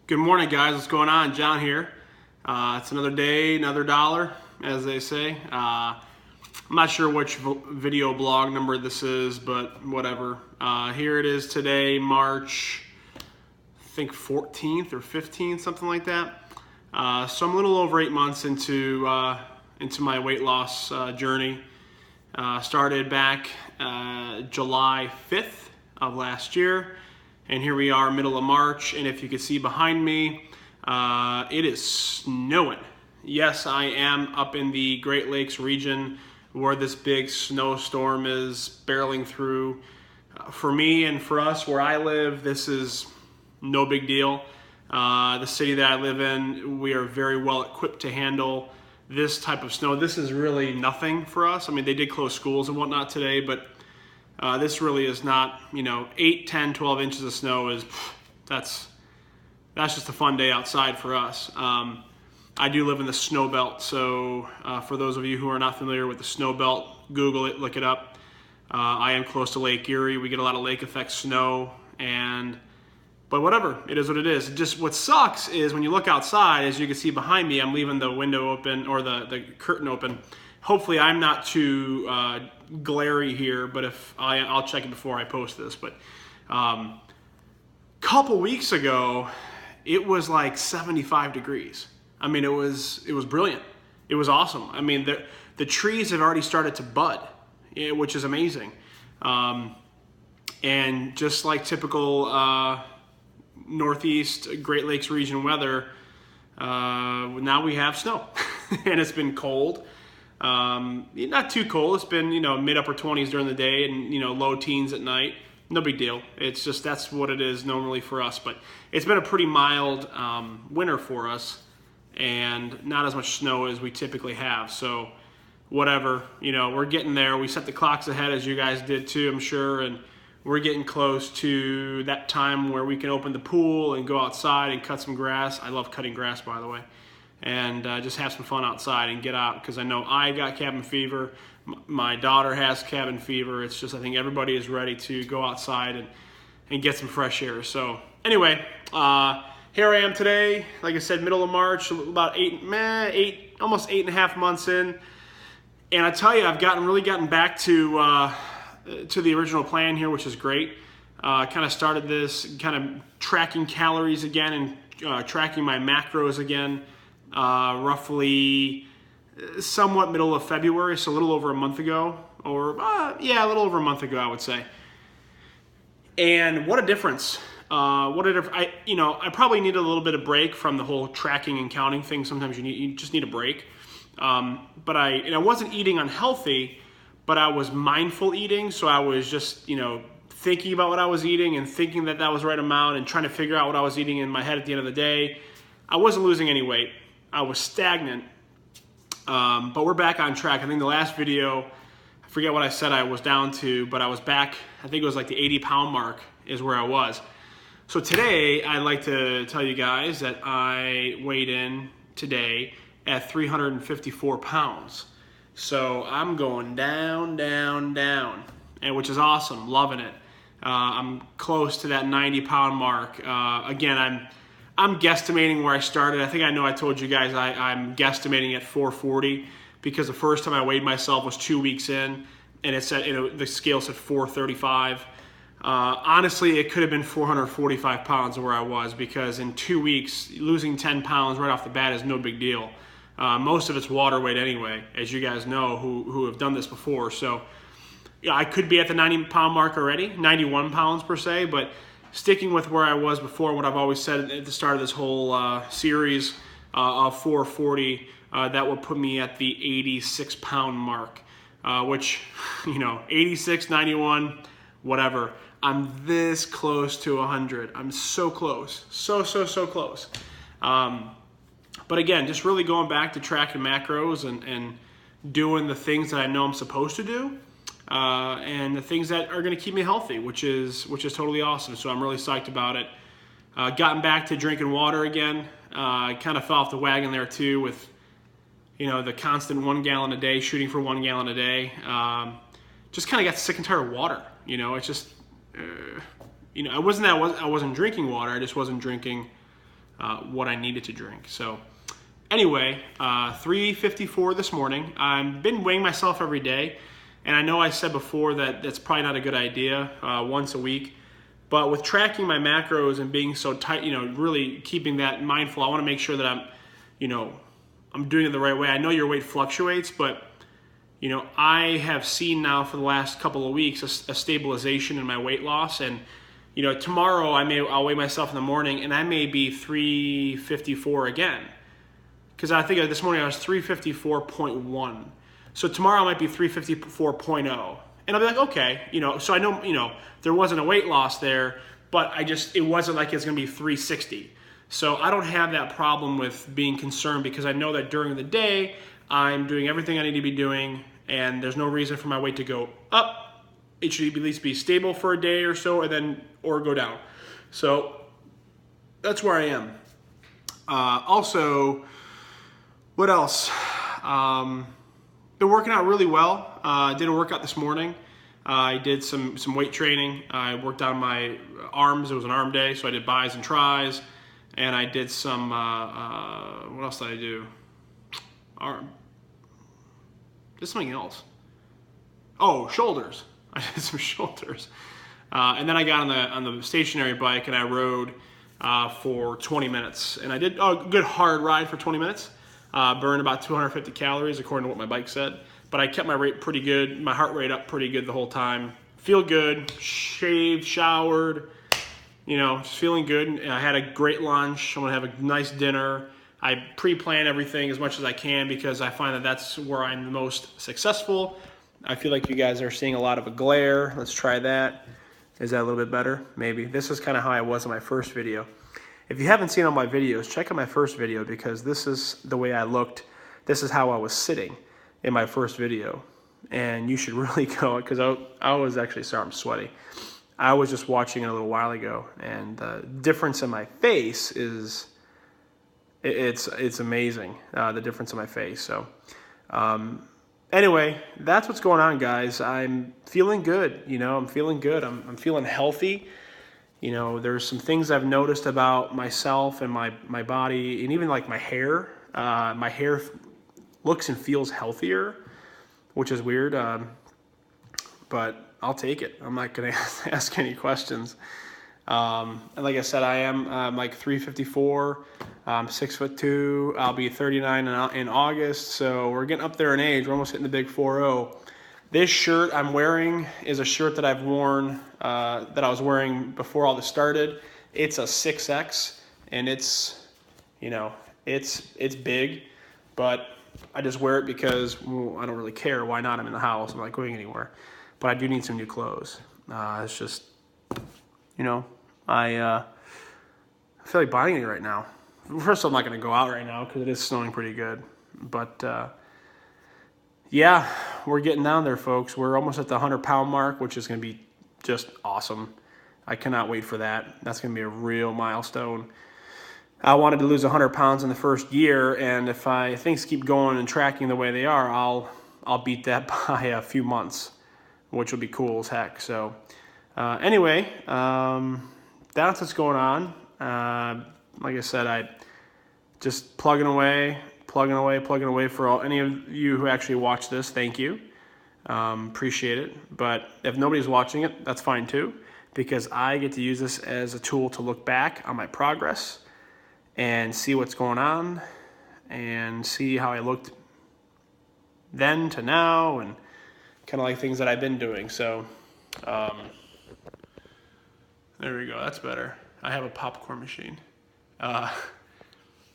Good morning, guys. What's going on? John here. It's another day, another dollar, as they say. I'm not sure which video blog number this is, but whatever. Here it is today, March, I think 14th or 15th, something like that. So I'm a little over 8 months into my weight loss journey. Started back July 5th of last year. And here we are, middle of March, and if you can see behind me, it is snowing. Yes, I am up in the Great Lakes region where this big snowstorm is barreling through. For me and for us where I live, this is no big deal. The city that I live in, we are very well equipped to handle this type of snow. This is really nothing for us. I mean, they did close schools and whatnot today, but this really is not, 8, 10, 12 inches of snow that's just a fun day outside for us. I do live in the snow belt, so for those of you who are not familiar with the snow belt, Google it, look it up. I am close to Lake Erie. We get a lot of lake effect snow, but whatever, it is what it is. Just what sucks is when you look outside, as you can see behind me, I'm leaving the window open or the curtain open. Hopefully I'm not too glary here, but if I'll check it before I post this. But couple weeks ago, it was like 75 degrees. I mean, it was brilliant. It was awesome. I mean, the trees have already started to bud, which is amazing. And just like typical Northeast Great Lakes region weather, now we have snow, and it's been cold. Not too cold. It's been, mid upper 20s during the day and, low teens at night. No big deal. It's just, that's what it is normally for us. But it's been a pretty mild winter for us and not as much snow as we typically have. So whatever, we're getting there. We set the clocks ahead as you guys did too, I'm sure. And we're getting close to that time where we can open the pool and go outside and cut some grass. I love cutting grass, by the way. And just have some fun outside and get out, because I know I got cabin fever. My daughter has cabin fever. It's just, I think everybody is ready to go outside and get some fresh air. So anyway, here I am today. Like I said, middle of March, about almost 8.5 months in. And I tell you, I've really gotten back to the original plan here, which is great. Kind of started this kind of tracking calories again and tracking my macros again. Roughly somewhat middle of February, so a little over a month ago, or a little over a month ago, I would say. And what a difference. I probably needed a little bit of break from the whole tracking and counting thing. Sometimes you just need a break. But I wasn't eating unhealthy, but I was mindful eating, so I was just, thinking about what I was eating and thinking that was the right amount and trying to figure out what I was eating in my head at the end of the day. I wasn't losing any weight. I was stagnant, but we're back on track. I think the last video, I forget what I said I was down to, but I was back, I think it was like the 80-pound mark is where I was. So today, I'd like to tell you guys that I weighed in today at 354 pounds. So I'm going down, down, down, and which is awesome, loving it. I'm close to that 90-pound mark. Again, I'm guesstimating where I started. I think I told you guys I'm guesstimating at 440 because the first time I weighed myself was 2 weeks in, and it said the scale said 435. Honestly, it could have been 445 pounds where I was, because in 2 weeks losing 10 pounds right off the bat is no big deal. Most of it's water weight anyway, as you guys know who have done this before. So I could be at the 90-pound mark already, 91 pounds per se, but sticking with where I was before, what I've always said at the start of this whole series of 440, that will put me at the 86-pound mark, which, 86, 91, whatever. I'm this close to 100. I'm so close. So close. But again, just really going back to tracking macros and doing the things that I know I'm supposed to do. And the things that are going to keep me healthy, which is totally awesome. So I'm really psyched about it. Gotten back to drinking water again. Kind of fell off the wagon there too with, the constant 1 gallon a day, shooting for 1 gallon a day. Just kind of got sick and tired of water. It's just, it wasn't that I wasn't drinking water. I just wasn't drinking what I needed to drink. So anyway, 354 this morning. I've been weighing myself every day, and I know I said before that that's probably not a good idea, once a week. But with tracking my macros and being so tight, really keeping that mindful, I want to make sure that I'm doing it the right way. I know your weight fluctuates, but I have seen now for the last couple of weeks a stabilization in my weight loss. And tomorrow I'll weigh myself in the morning, and I may be 354 again, because I think this morning I was 354.1. So tomorrow I might be 354.0. And I'll be like, okay, so I know, there wasn't a weight loss there, but it wasn't like it's going to be 360. So I don't have that problem with being concerned, because I know that during the day I'm doing everything I need to be doing, and there's no reason for my weight to go up. It should at least be stable for a day or so, or go down. So that's where I am. Also, what else? Been working out really well. Did a workout this morning. I did some weight training. I worked on my arms. It was an arm day, so I did bis and tris. And I did some, what else did I do? Did something else. Oh, shoulders. I did some shoulders. And then I got on the stationary bike, and I rode for 20 minutes. And I did a good hard ride for 20 minutes. Burned about 250 calories according to what my bike said. But I kept my rate pretty good, my heart rate up pretty good the whole time. Feel good, shaved, showered, just feeling good. And I had a great lunch. I'm gonna have a nice dinner. I pre-plan everything as much as I can, because I find that that's where I'm the most successful. I feel like you guys are seeing a lot of a glare. Let's try that. Is that a little bit better? Maybe. This is kind of how I was in my first video. If you haven't seen all my videos, check out my first video, because this is the way I looked. This is how I was sitting in my first video. And you should really go, because I was actually, sorry, I'm sweaty. I was just watching it a little while ago, and the difference in my face is, it's amazing, the difference in my face. So anyway, that's what's going on, guys. I'm feeling good. I'm feeling good. I'm feeling healthy. There's some things I've noticed about myself and my body, and even like my hair. My hair looks and feels healthier, which is weird, but I'll take it. I'm not going to ask any questions. And like I said, I'm like 354, 6'2". I'll be 39 in August, so we're getting up there in age. We're almost hitting the big 40. This shirt I'm wearing is a shirt that I've worn, that I was wearing before all this started. It's a 6X, and it's big, but I just wear it because I don't really care. Why not? I'm in the house. I'm not going anywhere. But I do need some new clothes. It's just, I feel like buying it right now. First, I'm not going to go out right now because it is snowing pretty good. But yeah, we're getting down there, folks. We're almost at the 100-pound mark, which is going to be just awesome. I cannot wait for that. That's going to be a real milestone. I wanted to lose 100 pounds in the first year, and if things keep going and tracking the way they are, I'll beat that by a few months, which will be cool as heck. So anyway, that's what's going on. Like I said, I just plugging away for any of you who actually watch this. Thank you. Appreciate it. But if nobody's watching it, that's fine too, because I get to use this as a tool to look back on my progress and see what's going on and see how I looked then to now, and kind of like things that I've been doing. So there we go. That's better. I have a popcorn machine.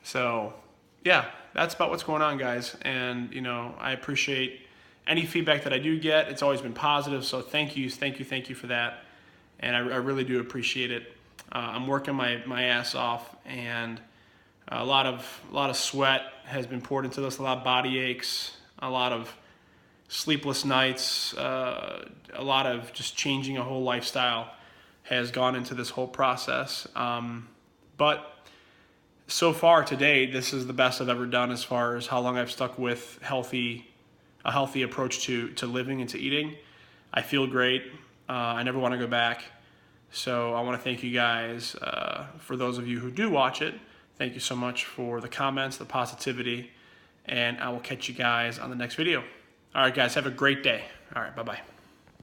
So yeah, that's about what's going on, guys. And I appreciate any feedback that I do get. It's always been positive. So thank you for that. And I really do appreciate it. I'm working my ass off, and a lot of sweat has been poured into this, a lot of body aches, a lot of sleepless nights, a lot of just changing a whole lifestyle has gone into this whole process. But so far today, this is the best I've ever done as far as how long I've stuck with a healthy approach to living and to eating. I feel great. I never want to go back. So I want to thank you guys. For those of you who do watch it, Thank you so much for the comments, the positivity, and I will catch you guys on the next video. All right, guys, have a great day. All right, bye-bye.